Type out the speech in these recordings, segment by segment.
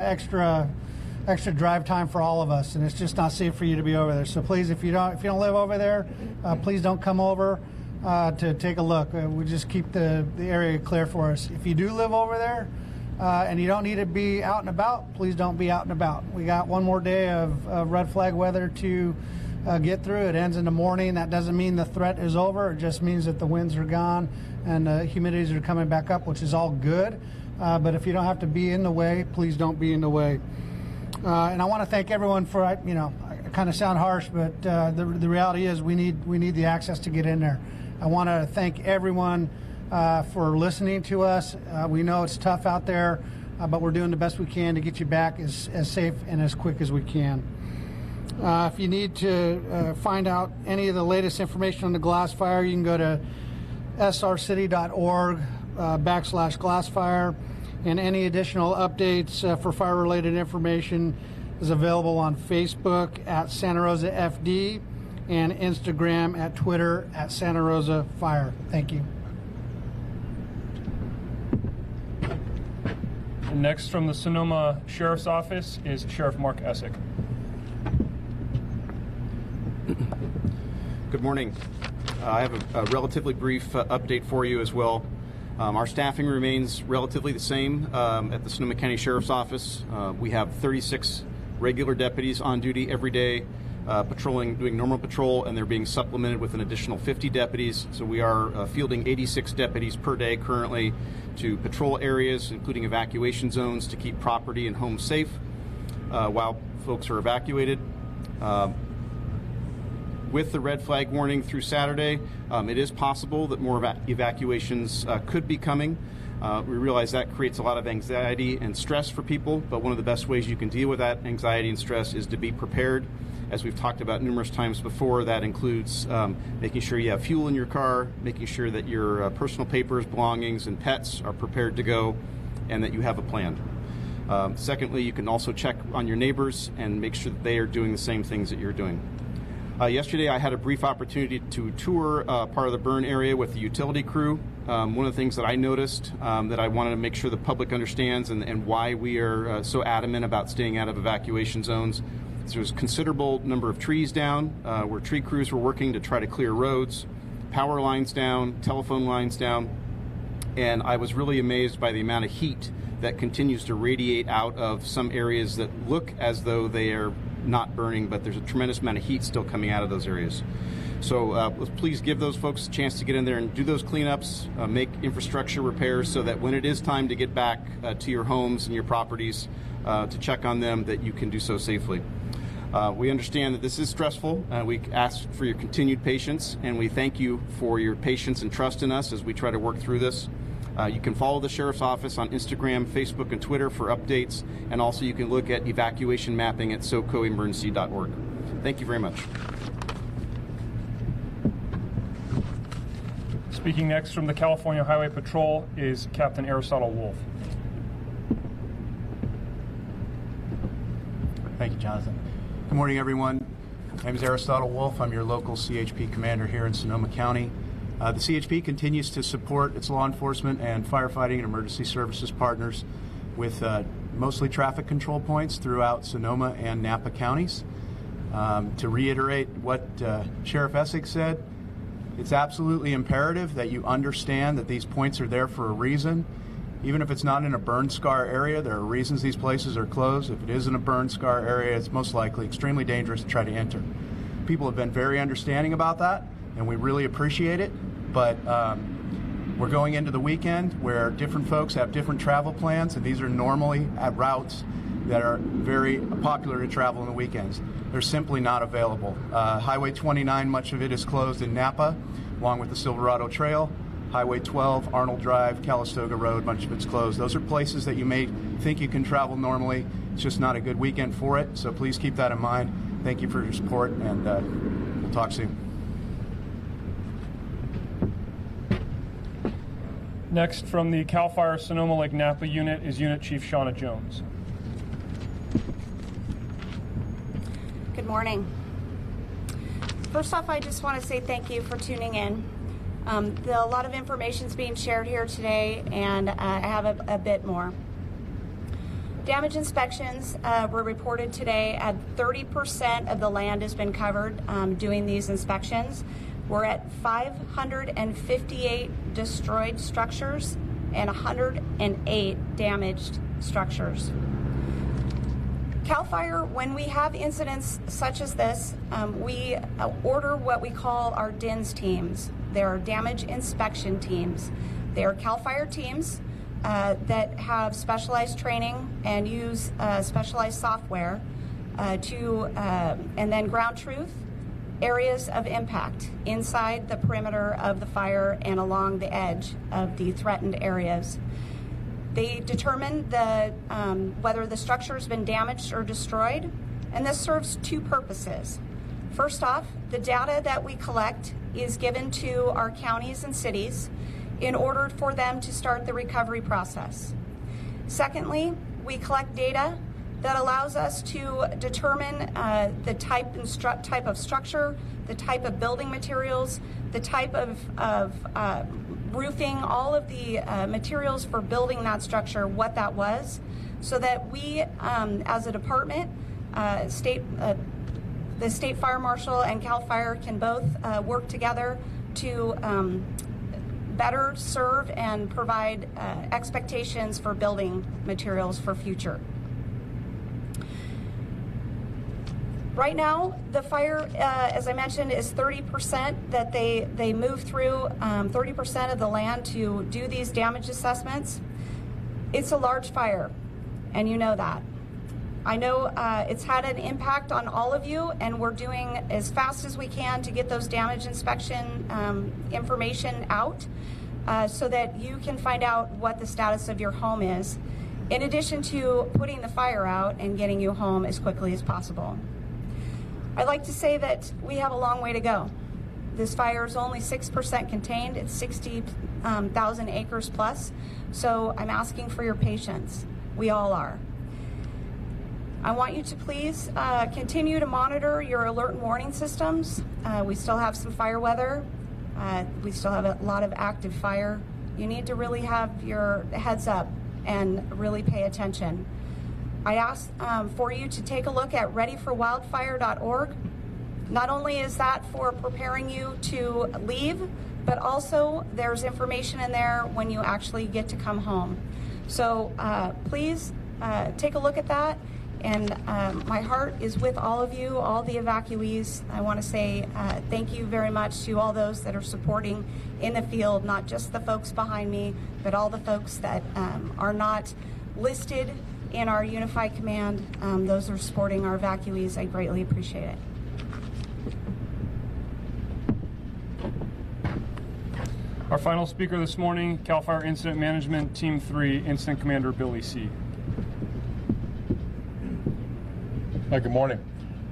extra drive time for all of us, and it's just not safe for you to be over there. So please, if you don't live over there, please don't come over to take a look. We just keep the area clear for us. If you do live over there and you don't need to be out and about, please don't be out and about. We got one more day of red flag weather to get through. It ends in the morning. That doesn't mean the threat is over. It just means that the winds are gone and the humidities are coming back up, which is all good. But if you don't have to be in the way, please don't be in the way. And I want to thank everyone for, I kind of sound harsh, but the reality is we need the access to get in there. I want to thank everyone for listening to us. We know it's tough out there, but we're doing the best we can to get you back as safe and as quick as we can. If you need to find out any of the latest information on the glass fire, you can go to srcity.org/glassfire. And any additional updates for fire-related information is available on Facebook at Santa Rosa FD and Instagram at Twitter at Santa Rosa Fire. Thank you. And next from the Sonoma Sheriff's Office is Sheriff Mark Essek. Good morning. I have a relatively brief update for you as well. Our staffing remains relatively the same at the Sonoma County Sheriff's Office. We have 36 regular deputies on duty every day, patrolling, doing normal patrol, and they're being supplemented with an additional 50 deputies. So we are fielding 86 deputies per day currently to patrol areas, including evacuation zones, to keep property and homes safe while folks are evacuated. With the red flag warning through Saturday, it is possible that more evacuations could be coming. We realize that creates a lot of anxiety and stress for people, but one of the best ways you can deal with that anxiety and stress is to be prepared. As we've talked about numerous times before, that includes making sure you have fuel in your car, making sure that your personal papers, belongings, and pets are prepared to go, and that you have a plan. Secondly, you can also check on your neighbors and make sure that they are doing the same things that you're doing. Yesterday, I had a brief opportunity to tour part of the burn area with the utility crew. One of the things that I noticed that I wanted to make sure the public understands and why we are so adamant about staying out of evacuation zones is there's a considerable number of trees down where tree crews were working to try to clear roads, power lines down, telephone lines down, and I was really amazed by the amount of heat that continues to radiate out of some areas that look as though they are not burning, but there's a tremendous amount of heat still coming out of those areas. So please give those folks a chance to get in there and do those cleanups, make infrastructure repairs so that when it is time to get back to your homes and your properties to check on them, that you can do so safely. We understand that this is stressful. We ask for your continued patience, and we thank you for your patience and trust in us as we try to work through this. You can follow the Sheriff's Office on Instagram, Facebook, and Twitter for updates, and also you can look at evacuation mapping at socoemergency.org. Thank you very much. Speaking next from the California Highway Patrol is Captain Aristotle Wolf. Thank you, Jonathan. Good morning, everyone. My name is Aristotle Wolf. I'm your local CHP commander here in Sonoma County. The CHP continues to support its law enforcement and firefighting and emergency services partners with mostly traffic control points throughout Sonoma and Napa counties. To reiterate what Sheriff Essek said, it's absolutely imperative that you understand that these points are there for a reason. Even if it's not in a burn scar area, there are reasons these places are closed. If it is in a burn scar area, it's most likely extremely dangerous to try to enter. People have been very understanding about that, and we really appreciate it. But we're going into the weekend where different folks have different travel plans, and these are normally at routes that are very popular to travel on the weekends. They're simply not available. Highway 29, much of it is closed in Napa, along with the Silverado Trail. Highway 12, Arnold Drive, Calistoga Road, much of it's closed. Those are places that you may think you can travel normally. It's just not a good weekend for it, so please keep that in mind. Thank you for your support, and we'll talk soon. Next from the CAL FIRE Sonoma Lake Napa unit is Unit Chief Shauna Jones. Good morning. First off, I just want to say thank you for tuning in. A lot of information is being shared here today, and I have a bit more. Damage inspections were reported today at 30% of the land has been covered doing these inspections. We're at 558 destroyed structures and 108 damaged structures. CAL FIRE, when we have incidents such as this, we order what we call our DINS teams. They are damage inspection teams. They are CAL FIRE teams that have specialized training and use specialized software and then ground truth areas of impact inside the perimeter of the fire and along the edge of the threatened areas. They determine whether the structure has been damaged or destroyed, and this serves two purposes. First off, the data that we collect is given to our counties and cities in order for them to start the recovery process. Secondly, we collect data that allows us to determine the type of structure, the type of building materials, the type of roofing, all of the materials for building that structure, what that was, so that we, as a department, the State Fire Marshal and CAL FIRE can both work together to better serve and provide expectations for building materials for future. Right now, the fire, as I mentioned, is 30% that they move through 30% of the land to do these damage assessments. It's a large fire, and you know that. I know it's had an impact on all of you, and we're doing as fast as we can to get those damage inspection information out so that you can find out what the status of your home is, in addition to putting the fire out and getting you home as quickly as possible. I'd like to say that we have a long way to go. This fire is only 6% contained. It's 60,000 acres plus. So I'm asking for your patience. We all are. I want you to please continue to monitor your alert and warning systems. We still have some fire weather. We still have a lot of active fire. You need to really have your heads up and really pay attention. I ask for you to take a look at readyforwildfire.org. Not only is that for preparing you to leave, but also there's information in there when you actually get to come home. So please take a look at that. And my heart is with all of you, all the evacuees. I want to say thank you very much to all those that are supporting in the field, not just the folks behind me, but all the folks that are not listed in our unified command. Those are supporting our evacuees. I greatly appreciate it. Our final speaker this morning, CAL FIRE Incident Management Team 3, Incident Commander Billy C. Hi, good morning.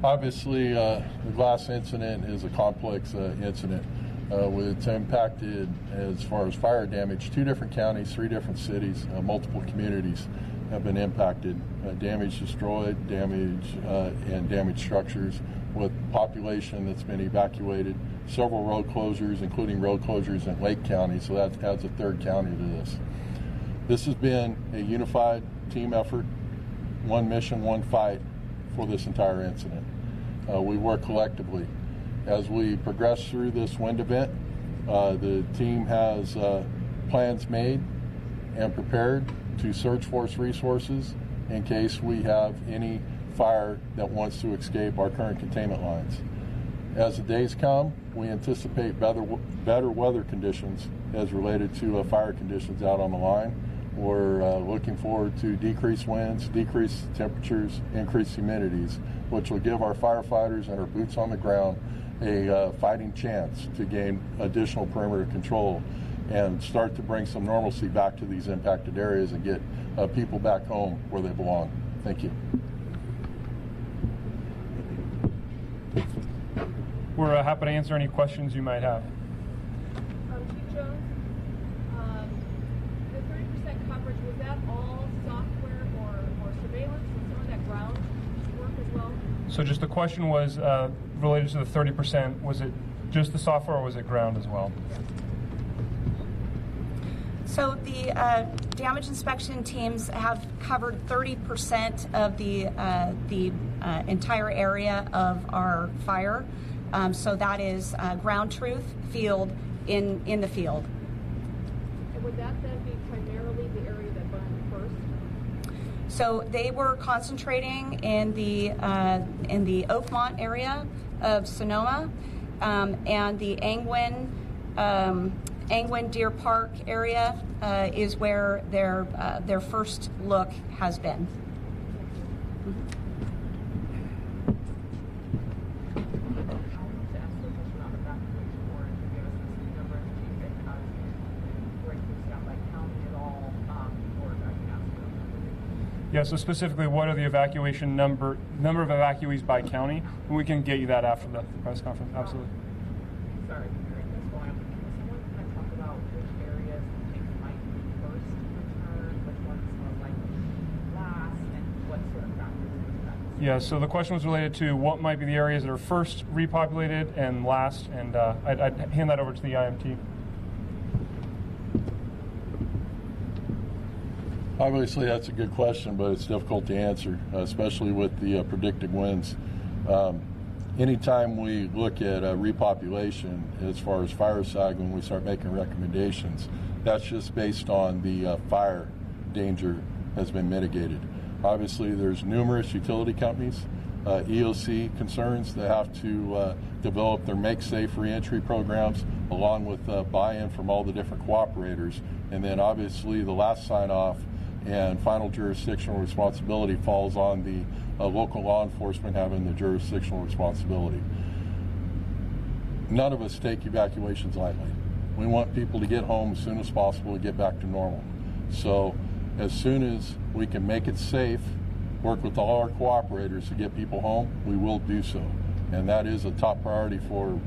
Obviously, the glass incident is a complex incident. It's impacted, as far as fire damage, 2 different counties, 3 different cities, multiple communities have been impacted. Damage destroyed, and damaged structures, with population that's been evacuated, several road closures, including road closures in Lake County, so that adds a 3rd county to this. This has been a unified team effort, one mission, one fight for this entire incident. We work collectively. As we progress through this wind event, the team has plans made and prepared to search force resources in case we have any fire that wants to escape our current containment lines. As the days come, we anticipate better weather conditions as related to fire conditions out on the line. We're looking forward to decreased winds, decreased temperatures, increased humidities, which will give our firefighters and our boots on the ground a fighting chance to gain additional perimeter control and start to bring some normalcy back to these impacted areas and get people back home where they belong. Thank you. We're happy to answer any questions you might have. Chief Jones, the 30% coverage, was that all software or surveillance and some of that ground work as well? So just the question was related to the 30%, was it just the software or was it ground as well? So the damage inspection teams have covered 30% of the entire area of our fire. So that is ground truth, field, in the field. And would that then be primarily the area that burned first? So they were concentrating in the Oakmont area of Sonoma, and the Angwin Deer Park area is where their first look has been. Yeah, so specifically, what are the evacuation number of evacuees by county? We can get you that after the press conference. Absolutely. Sorry, hearing this going on. Can someone kind of talk about which areas you think might be first return, which ones are likely last, and what sort of factors into that? Yeah, so the question was related to what might be the areas that are first repopulated and last, and I'd hand that over to the IMT. Obviously, that's a good question, but it's difficult to answer, especially with the predicted winds. Anytime we look at repopulation, as far as fire side, when we start making recommendations, that's just based on the fire danger has been mitigated. Obviously, there's numerous utility companies, EOC concerns that have to develop their Make Safe reentry programs, along with buy-in from all the different cooperators. And then obviously the last sign-off and final jurisdictional responsibility falls on the local law enforcement having the jurisdictional responsibility. None of us take evacuations lightly. We want people to get home as soon as possible and get back to normal. So as soon as we can make it safe, work with all our cooperators to get people home, we will do so. And that is a top priority for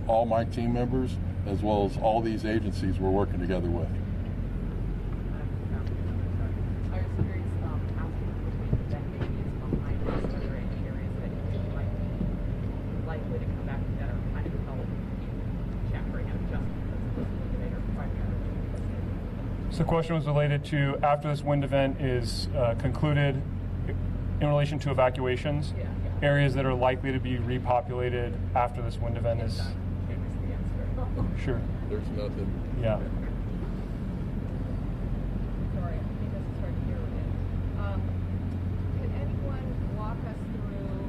all my team members, as well as all these agencies we're working together with. So the question was related to after this wind event is concluded in relation to evacuations, areas that are likely to be repopulated after this wind event is... Sure. There's nothing. Yeah. Sorry, I think this is hard to hear again. Can anyone walk us through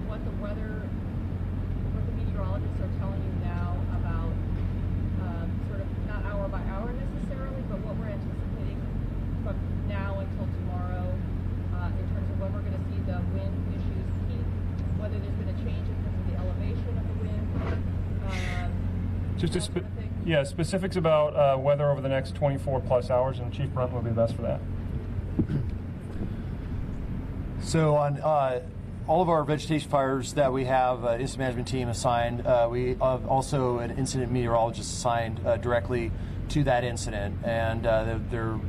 what the meteorologists are telling you now about sort of not hour by hour necessarily, but what we're anticipating from now until tomorrow in terms of when we're going to see the wind issues peak, whether there's been a change in terms of the elevation of the wind? Just specifics about weather over the next 24 plus hours, and Chief Brunt will be best for that. So on all of our vegetation fires that we have, incident management team assigned, we have also an incident meteorologist assigned directly to that incident, and they're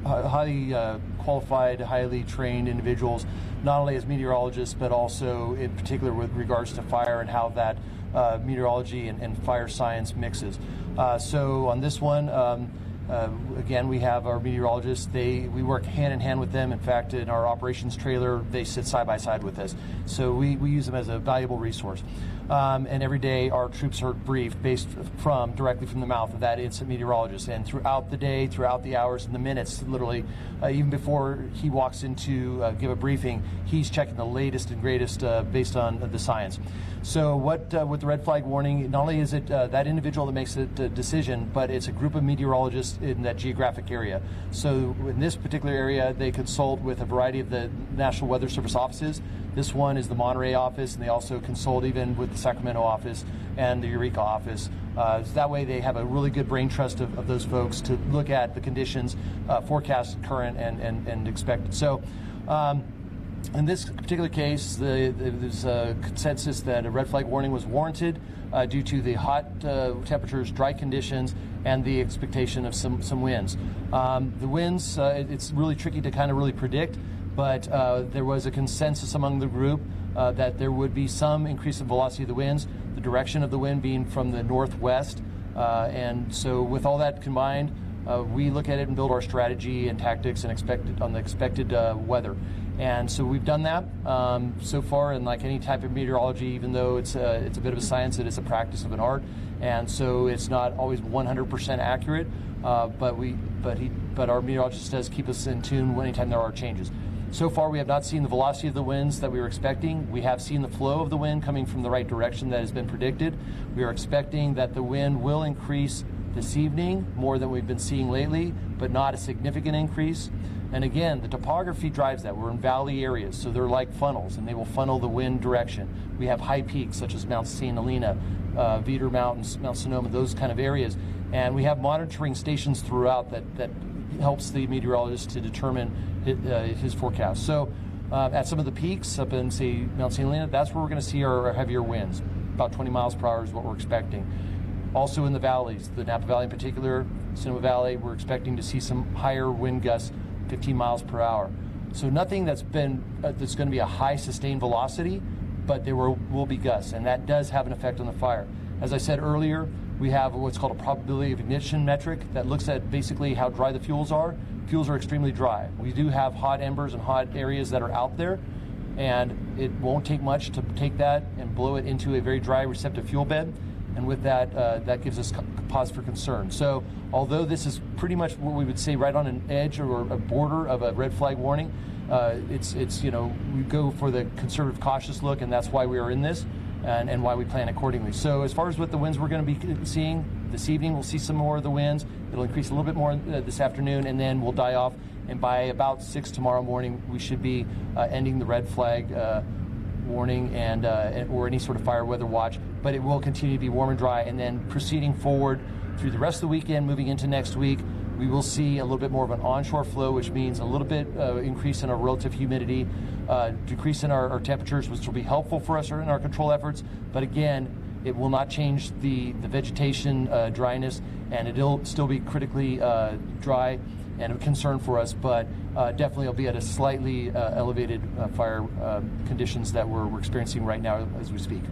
highly qualified, highly trained individuals, not only as meteorologists, but also in particular with regards to fire and how that meteorology and fire science mixes. So on this one, again, we have our meteorologists. We work hand in hand with them. In fact, in our operations trailer, they sit side by side with us. So we use them as a valuable resource. And every day our troops are briefed directly from the mouth of that incident meteorologist. And throughout the day, throughout the hours and the minutes, literally, even before he walks in to give a briefing, he's checking the latest and greatest based on the science. So with the red flag warning, not only is it that individual that makes the decision, but it's a group of meteorologists in that geographic area. So in this particular area, they consult with a variety of the National Weather Service offices. This one is the Monterey office, and they also consult even with the Sacramento office and the Eureka office. So that way they have a really good brain trust of those folks to look at the conditions, forecast current and expected. So in this particular case, there's a consensus that a red flag warning was warranted due to the hot temperatures, dry conditions, and the expectation of some winds. The winds, it's really tricky to kind of really predict, but there was a consensus among the group that there would be some increase in velocity of the winds, the direction of the wind being from the northwest. And so with all that combined, we look at it and build our strategy and tactics and on the expected weather. And so we've done that so far. And like any type of meteorology, even though it's a bit of a science, it is a practice of an art. And so it's not always 100% accurate. But our meteorologist does keep us in tune anytime there are changes. So far, we have not seen the velocity of the winds that we were expecting. We have seen the flow of the wind coming from the right direction that has been predicted. We are expecting that the wind will increase this evening more than we've been seeing lately, but not a significant increase. And again, the topography drives that. We're in valley areas, so they're like funnels, and they will funnel the wind direction. We have high peaks such as Mount St. Helena, Veeder Mountains, Mount Sonoma, those kind of areas. And we have monitoring stations throughout that helps the meteorologist to determine his forecast. So at some of the peaks up in, say, Mount St. Helena, that's where we're going to see our heavier winds. About 20 miles per hour is what we're expecting. Also in the valleys, the Napa Valley in particular, Sonoma Valley, we're expecting to see some higher wind gusts, 15 miles per hour. So nothing that's going to be a high sustained velocity, but there will be gusts, and that does have an effect on the fire. As I said earlier, we have what's called a probability of ignition metric that looks at basically how dry the fuels are. Fuels are extremely dry. We do have hot embers and hot areas that are out there, and it won't take much to take that and blow it into a very dry receptive fuel bed. And with that, that gives us cause for concern. So although this is pretty much what we would say right on an edge or a border of a red flag warning, it's we go for the conservative cautious look, and that's why we are in this and why we plan accordingly. So as far as what the winds we're going to be seeing this evening, we'll see some more of the winds. It'll increase a little bit more this afternoon, and then we'll die off. And by about 6 tomorrow morning, we should be ending the red flag warning or any sort of fire weather watch. But it will continue to be warm and dry, and then proceeding forward through the rest of the weekend, moving into next week, we will see a little bit more of an onshore flow, which means a little bit increase in our relative humidity, decrease in our temperatures, which will be helpful for us in our control efforts. But again, it will not change the vegetation dryness, and it'll still be critically dry and a concern for us, but definitely it'll be at a slightly elevated fire conditions that we're experiencing right now as we speak.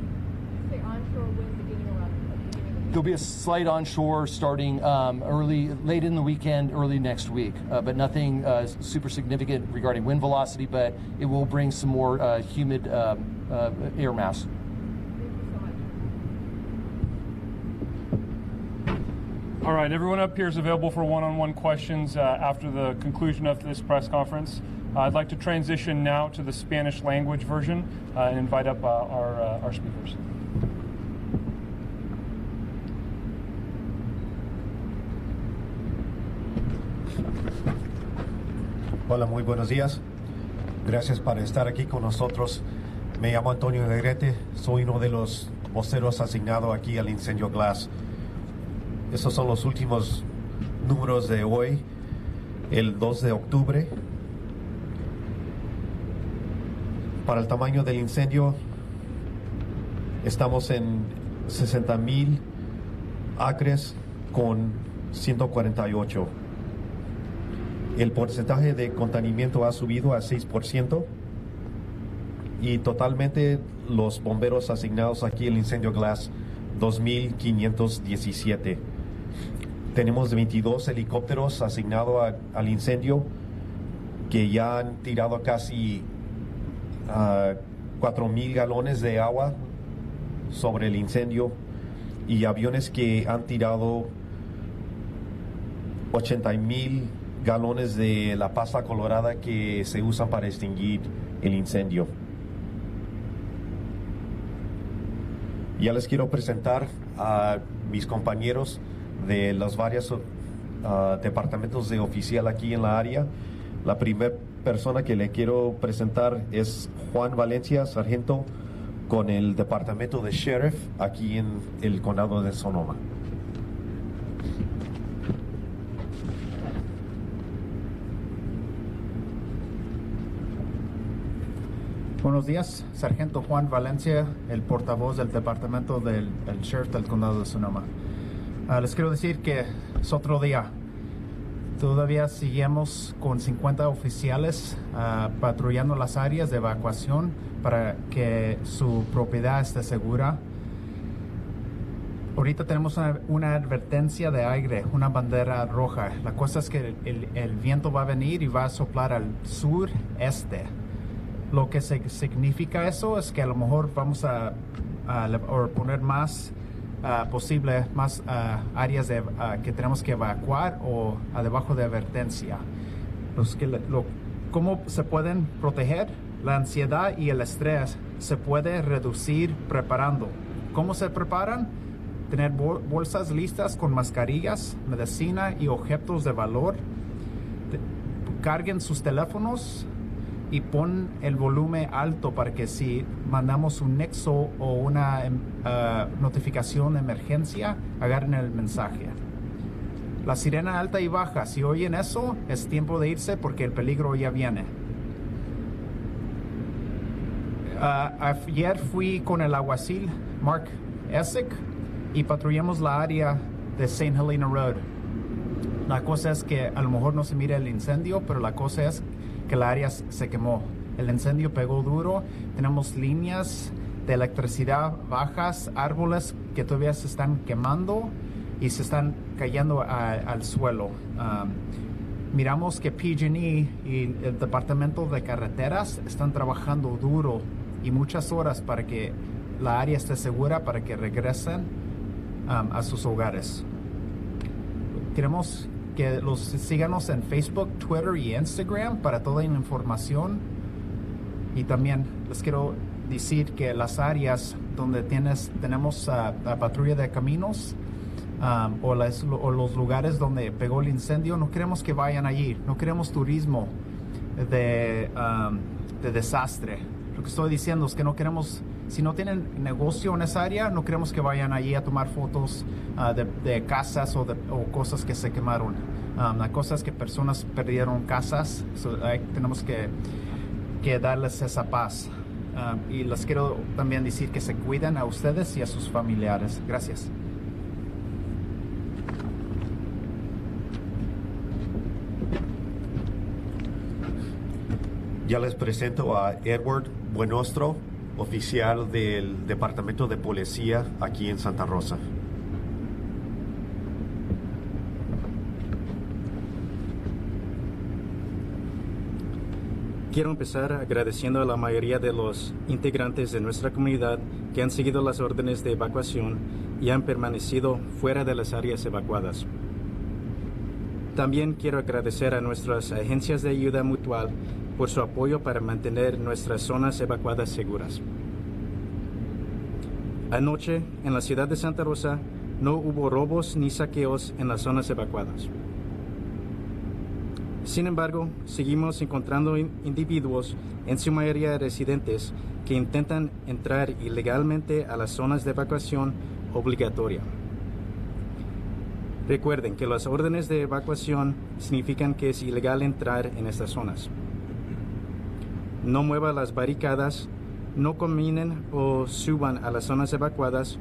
Say onshore wind beginning around There'll be a slight onshore starting late in the weekend, early next week, but nothing super significant regarding wind velocity, but it will bring some more humid air mass. All right, everyone up here is available for one-on-one questions after the conclusion of this press conference. I'd like to transition now to the Spanish language version and invite up our speakers. Hola, muy buenos días. Gracias por estar aquí con nosotros. Me llamo Antonio Negrete, soy uno de los voceros asignado aquí al incendio Glass. Estos son los últimos números de hoy, el 2 de octubre. Para el tamaño del incendio, estamos en 60,000 acres con 148. El porcentaje de contenimiento ha subido a 6% y totalmente los bomberos asignados aquí al incendio Glass, 2,517. Tenemos 22 helicópteros asignados al incendio que ya han tirado casi 4,000 galones de agua sobre el incendio y aviones que han tirado 80,000 galones de la pasta colorada que se usan para extinguir el incendio. Ya les quiero presentar a mis compañeros de los varios departamentos de oficial aquí en la área. La primera persona que le quiero presentar es Juan Valencia, sargento con el departamento de sheriff aquí en el condado de Sonoma. Buenos días, Sargento Juan Valencia, el portavoz del departamento del sheriff del condado de Sonoma. Les quiero decir que es otro día. Todavía seguimos con 50 oficiales patrullando las áreas de evacuación para que su propiedad esté segura. Ahorita tenemos una advertencia de aire, una bandera roja. La cosa es que el viento va a venir y va a soplar al sureste. Lo que significa eso es que a lo mejor vamos a poner más posible, más áreas que tenemos que evacuar o debajo de advertencia. ¿Cómo se pueden proteger? La ansiedad y el estrés se puede reducir preparando. ¿Cómo se preparan? Tener bolsas listas con mascarillas, medicina y objetos de valor. Carguen sus teléfonos y pon el volumen alto para que si mandamos un nexo o una notificación de emergencia, agarren el mensaje. La sirena alta y baja, si oyen eso, es tiempo de irse porque el peligro ya viene. Ayer fui con el alguacil Mark Essek y patrullamos la área de St. Helena Road. La cosa es que a lo mejor no se mira el incendio, pero la cosa es que la área se quemó. El incendio pegó duro, tenemos líneas de electricidad bajas, árboles que todavía se están quemando y se están cayendo al suelo. Miramos que PG&E y el Departamento de Carreteras están trabajando duro y muchas horas para que la área esté segura, para que regresen a sus hogares. Queremos que los síganos en Facebook, Twitter y Instagram para toda la información. Y también les quiero decir que las áreas donde tenemos patrulla de caminos o los lugares donde pegó el incendio, no queremos que vayan allí. No queremos turismo de desastre. Lo que estoy diciendo es que no queremos, si no tienen negocio en esa área, no queremos que vayan allí a tomar fotos de casas o cosas que se quemaron. La cosa es que personas perdieron casas, tenemos que darles esa paz. Y les quiero también decir que se cuiden a ustedes y a sus familiares. Gracias. Ya les presento a Edward Buenostro, oficial del Departamento de Policía aquí en Santa Rosa. Quiero empezar agradeciendo a la mayoría de los integrantes de nuestra comunidad que han seguido las órdenes de evacuación y han permanecido fuera de las áreas evacuadas. También quiero agradecer a nuestras agencias de ayuda mutual por su apoyo para mantener nuestras zonas evacuadas seguras. Anoche, en la ciudad de Santa Rosa, no hubo robos ni saqueos en las zonas evacuadas. Sin embargo, seguimos encontrando individuos, en su mayoría residentes, que intentan entrar ilegalmente a las zonas de evacuación obligatoria. Recuerden que las órdenes de evacuación significan que es ilegal entrar en estas zonas. No muevan las barricadas, no caminen o suban a las zonas evacuadas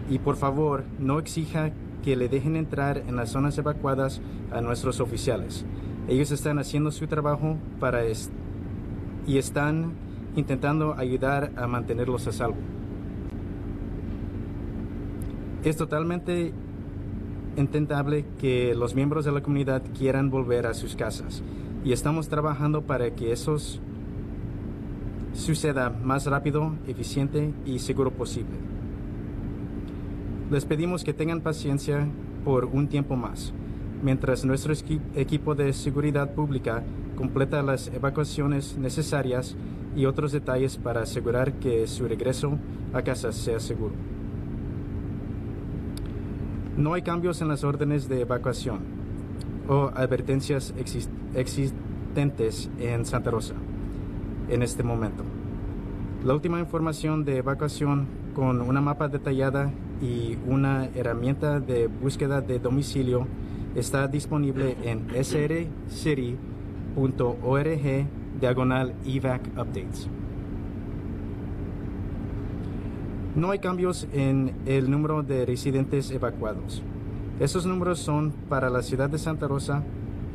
y por favor no exija que le dejen entrar en las zonas evacuadas a nuestros oficiales. Ellos están haciendo su trabajo y están intentando ayudar a mantenerlos a salvo. Es totalmente entendible que los miembros de la comunidad quieran volver a sus casas y estamos trabajando para que eso suceda más rápido, eficiente y seguro posible. Les pedimos que tengan paciencia por un tiempo más, mientras nuestro equipo de seguridad pública completa las evacuaciones necesarias y otros detalles para asegurar que su regreso a casa sea seguro. No hay cambios en las órdenes de evacuación o advertencias existentes en Santa Rosa en este momento. La última información de evacuación con una mapa detallada y una herramienta de búsqueda de domicilio está disponible en srcity.org/evac updates. No hay cambios en el número de residentes evacuados. Esos números son para la ciudad de Santa Rosa: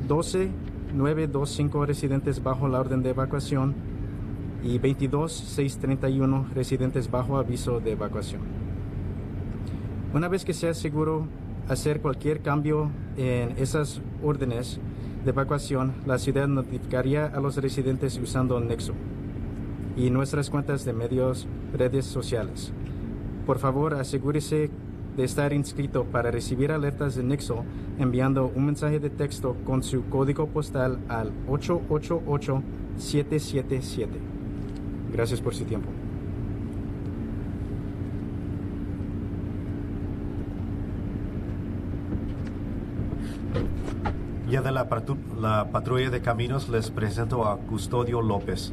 12,925 residentes bajo la orden de evacuación y 22,631 residentes bajo aviso de evacuación. Una vez que sea seguro hacer cualquier cambio en esas órdenes de evacuación, la ciudad notificaría a los residentes usando Nexo y nuestras cuentas de medios, redes sociales. Por favor, asegúrese de estar inscrito para recibir alertas de Nexo enviando un mensaje de texto con su código postal al 888-777. Gracias por su tiempo. Ya de la patrulla de caminos les presento a Custodio López.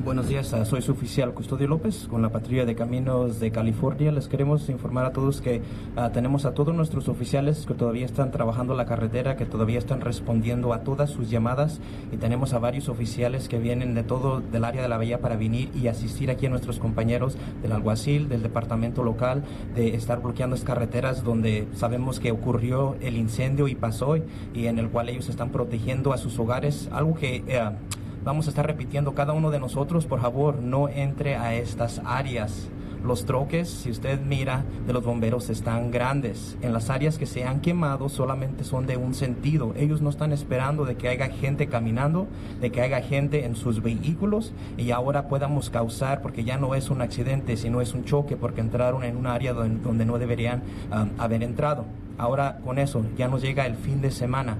Buenos días, soy su oficial Custodio López con la Patrulla de Caminos de California. Les queremos informar a todos que tenemos a todos nuestros oficiales que todavía están trabajando la carretera, que todavía están respondiendo a todas sus llamadas, y tenemos a varios oficiales que vienen de todo del área de la bahía para venir y asistir aquí a nuestros compañeros del alguacil, del departamento local, de estar bloqueando las carreteras donde sabemos que ocurrió el incendio y pasó, y en el cual ellos están protegiendo a sus hogares, algo que vamos a estar repitiendo cada uno de nosotros. Por favor, no entre a estas áreas. Los troques, si usted mira, de los bomberos están grandes. En las áreas que se han quemado solamente son de un sentido. Ellos no están esperando de que haya gente caminando, de que haya gente en sus vehículos y ahora podamos causar, porque ya no es un accidente, sino es un choque, porque entraron en un área donde no deberían haber entrado. Ahora con eso ya nos llega el fin de semana.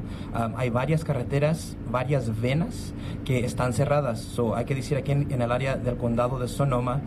Hay varias carreteras, varias venas que están cerradas. Hay que decir aquí en el área del condado de Sonoma,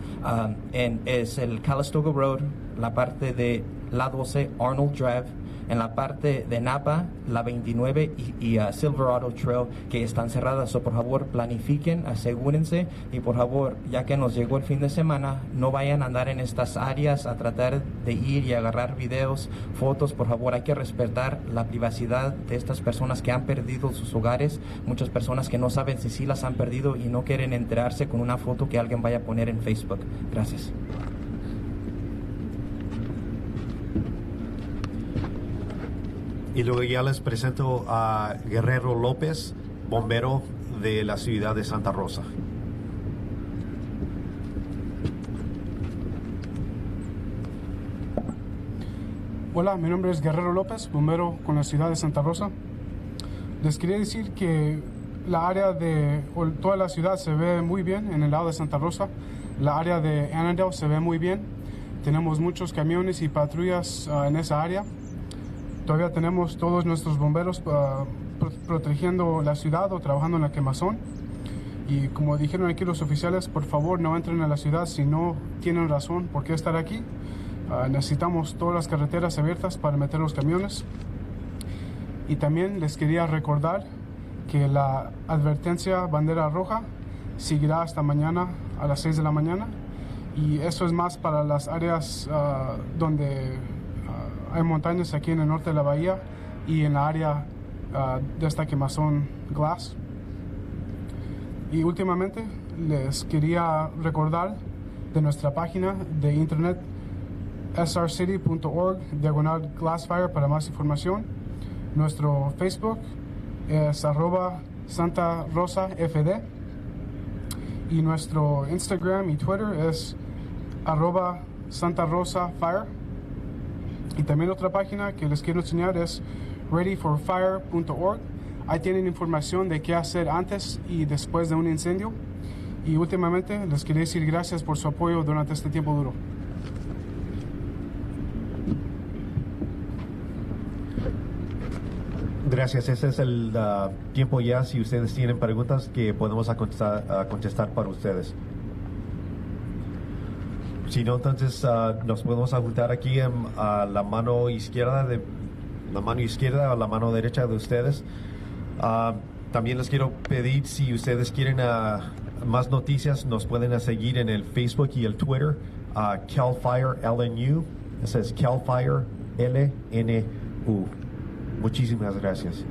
es el Calistoga Road, la parte de la 12 Arnold Drive, en la parte de Napa, la 29 y Silverado Trail, que están cerradas. Por favor, planifiquen, asegúrense, y por favor, ya que nos llegó el fin de semana, no vayan a andar en estas áreas a tratar de ir y agarrar videos, fotos. Por favor, hay que respetar la privacidad de estas personas que han perdido sus hogares, muchas personas que no saben si sí las han perdido y no quieren enterarse con una foto que alguien vaya a poner en Facebook. Gracias. Y luego ya les presento a Guerrero López, bombero de la ciudad de Santa Rosa. Hola, mi nombre es Guerrero López, bombero con la ciudad de Santa Rosa. Les quería decir que la área toda la ciudad se ve muy bien en el lado de Santa Rosa. La área de Annandale se ve muy bien. Tenemos muchos camiones y patrullas en esa área. Todavía tenemos todos nuestros bomberos protegiendo la ciudad o trabajando en la quemazón. Y como dijeron aquí los oficiales, por favor no entren a la ciudad si no tienen razón por qué estar aquí. Necesitamos todas las carreteras abiertas para meter los camiones. Y también les quería recordar que la advertencia bandera roja seguirá hasta mañana a las 6 de la mañana. Y eso es más para las áreas donde hay montañas aquí en el norte de la bahía y en la área de esta quemazón Glass. Y últimamente les quería recordar de nuestra página de internet srcity.org/glassfire para más información. Nuestro Facebook es @SantaRosaFD y nuestro Instagram y Twitter es @SantaRosaFire. Y también otra página que les quiero enseñar es readyforfire.org. Ahí tienen información de qué hacer antes y después de un incendio. Y últimamente les quería decir gracias por su apoyo durante este tiempo duro. Gracias, ese es el tiempo ya. Si ustedes tienen preguntas que podemos contestar para ustedes. Si no, entonces nos podemos ajustar aquí a la mano izquierda o la mano derecha de ustedes. También les quiero pedir, si ustedes quieren más noticias, nos pueden seguir en el Facebook y el Twitter, Cal Fire LNU. Ese es Cal Fire LNU. Muchísimas gracias.